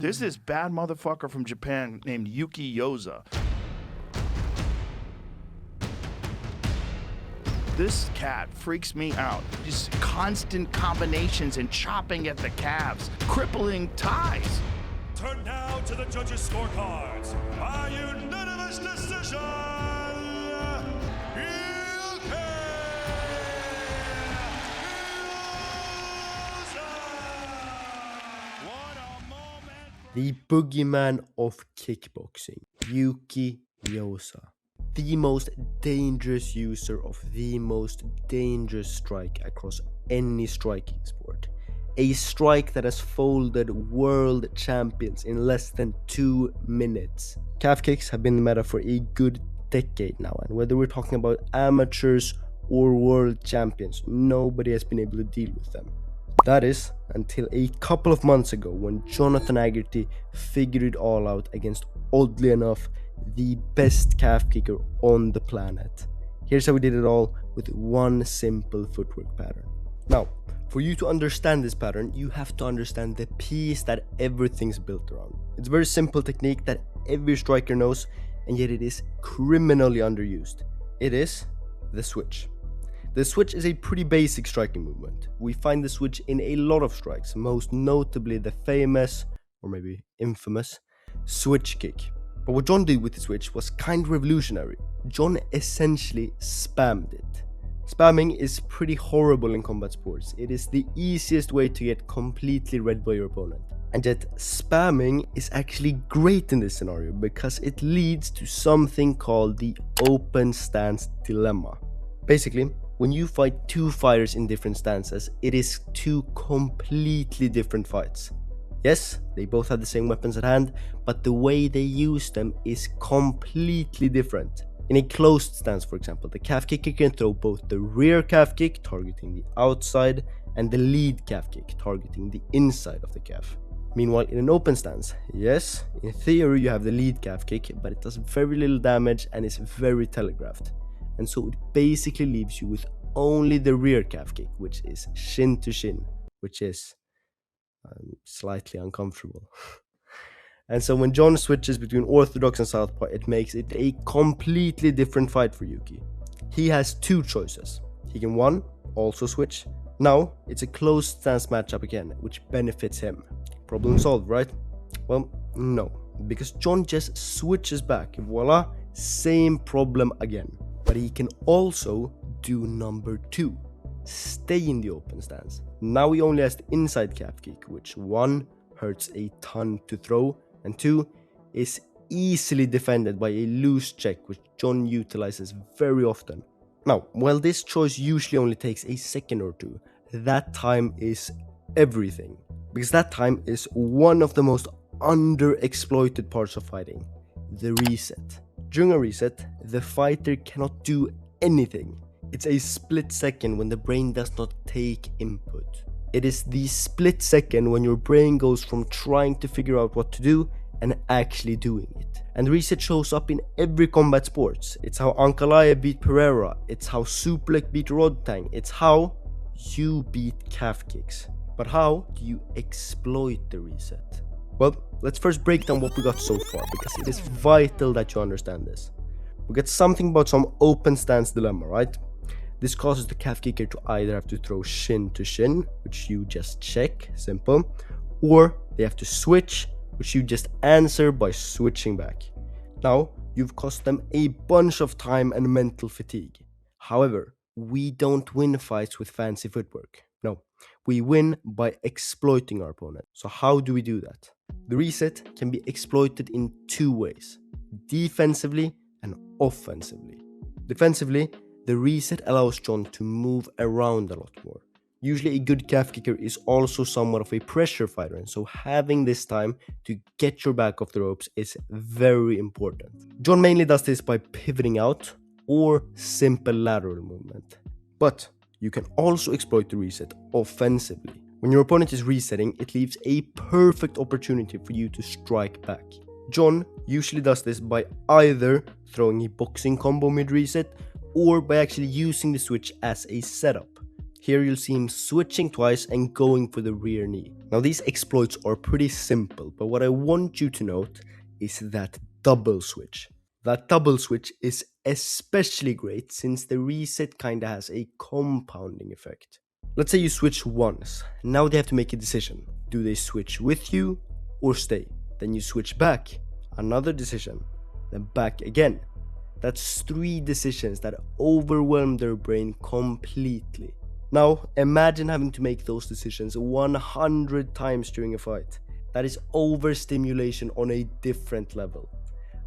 There's this bad motherfucker from Japan named Yuki Yoza. This cat freaks me out. Just constant combinations and chopping at the calves, crippling ties. Turn now to the judges' scorecards. By unanimous decision, Yuki Yoza! What a moment! The boogeyman of kickboxing, Yuki Yoza. The most dangerous user of the most dangerous strike across any striking sport. A strike that has folded world champions in less than 2 minutes. Calf kicks have been the meta for a good decade now, and whether we're talking about amateurs or world champions, nobody has been able to deal with them. That is, until a couple of months ago when Jonathan Haggerty figured it all out against, oddly enough, the best calf kicker on the planet. Here's how we did it all with one simple footwork pattern. Now, for you to understand this pattern, you have to understand the piece that everything's built around. It's a very simple technique that every striker knows, and yet it is criminally underused. It is the switch. The switch is a pretty basic striking movement. We find the switch in a lot of strikes, most notably the famous, or maybe infamous, switch kick. But what John did with the switch was kind of revolutionary. John essentially spammed it. Spamming is pretty horrible in combat sports. It is the easiest way to get completely read by your opponent. And yet spamming is actually great in this scenario because it leads to something called the open stance dilemma. Basically, when you fight two fighters in different stances, it is two completely different fights. Yes, they both have the same weapons at hand, but the way they use them is completely different. In a closed stance, for example, the calf kicker can throw both the rear calf kick, targeting the outside, and the lead calf kick, targeting the inside of the calf. Meanwhile, in an open stance, yes, in theory you have the lead calf kick, but it does very little damage and is very telegraphed. And so it basically leaves you with only the rear calf kick, which is shin to shin, which is slightly uncomfortable. And so when John switches between orthodox and southpaw, it makes it a completely different fight for Yuki. He has two choices. He can one, also switch. Now it's a closed stance matchup again, which benefits him. Problem solved, right? Well, no, because John just switches back. Voila, same problem again. But he can also do number two. Stay in the open stance. Now he only has the inside calf kick, which one, hurts a ton to throw, and two, is easily defended by a loose check, which John utilizes very often. Now, while this choice usually only takes a second or two, that time is everything. Because that time is one of the most underexploited parts of fighting, the reset. During a reset, the fighter cannot do anything. It's a split second when the brain does not take input. It is the split second when your brain goes from trying to figure out what to do and actually doing it. And reset shows up in every combat sports. It's how Ankalaev beat Pereira. It's how Suplek beat Rodtang. It's how you beat calf kicks. But how do you exploit the reset? Well, let's first break down what we got so far, because it is vital that you understand this. We get something about some open stance dilemma, right? This causes the calf kicker to either have to throw shin to shin, which you just check, simple, or they have to switch, which you just answer by switching back. Now, you've cost them a bunch of time and mental fatigue. However, we don't win fights with fancy footwork. No, we win by exploiting our opponent. So how do we do that? The reset can be exploited in two ways, defensively and offensively. Defensively, the reset allows John to move around a lot more. Usually a good calf kicker is also somewhat of a pressure fighter, and so having this time to get your back off the ropes is very important. John mainly does this by pivoting out or simple lateral movement. But you can also exploit the reset offensively. When your opponent is resetting, it leaves a perfect opportunity for you to strike back. John usually does this by either throwing a boxing combo mid-reset or by actually using the switch as a setup. Here you'll see him switching twice and going for the rear knee. Now these exploits are pretty simple, but what I want you to note is that double switch. That double switch is especially great since the reset kinda has a compounding effect. Let's say you switch once. Now they have to make a decision. Do they switch with you or stay? Then you switch back. Another decision. Then back again. That's 3 decisions that overwhelm their brain completely. Now, imagine having to make those decisions 100 times during a fight. That is overstimulation on a different level.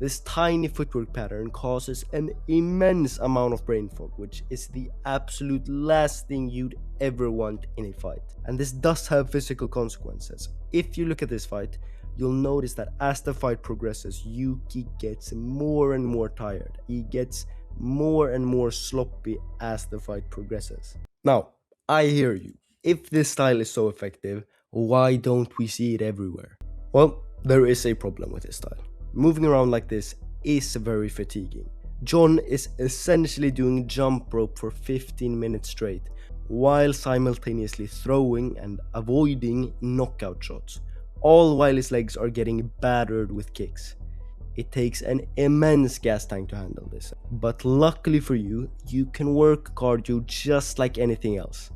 This tiny footwork pattern causes an immense amount of brain fog, which is the absolute last thing you'd ever want in a fight. And this does have physical consequences. If you look at this fight, you'll notice that as the fight progresses, Yuki gets more and more tired. He gets more and more sloppy as the fight progresses. Now, I hear you. If this style is so effective, why don't we see it everywhere? Well, there is a problem with this style. Moving around like this is very fatiguing. John is essentially doing jump rope for 15 minutes straight, while simultaneously throwing and avoiding knockout shots, all while his legs are getting battered with kicks. It takes an immense gas tank to handle this, but luckily for you, you can work cardio just like anything else.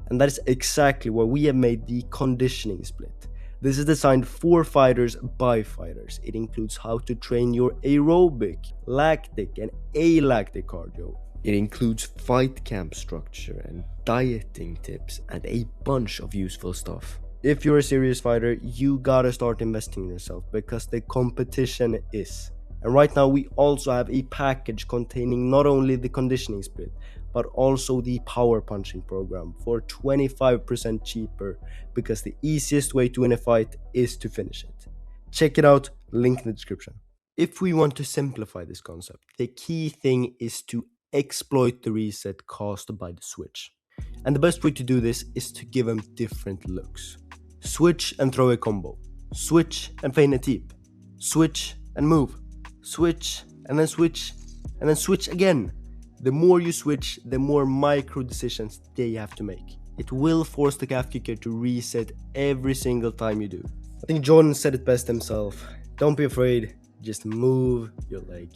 And that is exactly why we have made the conditioning split. This is designed for fighters by fighters. It includes how to train your aerobic, lactic and alactic cardio. It includes fight camp structure and dieting tips and a bunch of useful stuff. If you're a serious fighter, you gotta start investing in yourself because the competition is. And right now we also have a package containing not only the conditioning split, but also the power punching program for 25% cheaper because the easiest way to win a fight is to finish it. Check it out, link in the description. If we want to simplify this concept, the key thing is to exploit the reset caused by the switch. And the best way to do this is to give them different looks. Switch and throw a combo. Switch and feign a tip. Switch and move. Switch and then switch and then switch again. The more you switch, the more micro decisions they have to make. It will force the calf kicker to reset every single time you do. I think John said it best himself. Don't be afraid, just move your leg.